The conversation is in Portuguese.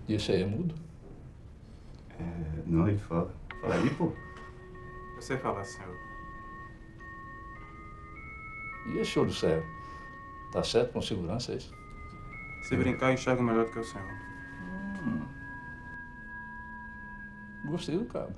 E esse aí é mudo? Não, ele fala. Fala aí, pô. Você fala, senhor. E esse olho cego? Tá certo com segurança, é isso? Se brincar, eu enxergo melhor do que o senhor. Gostei do cabo.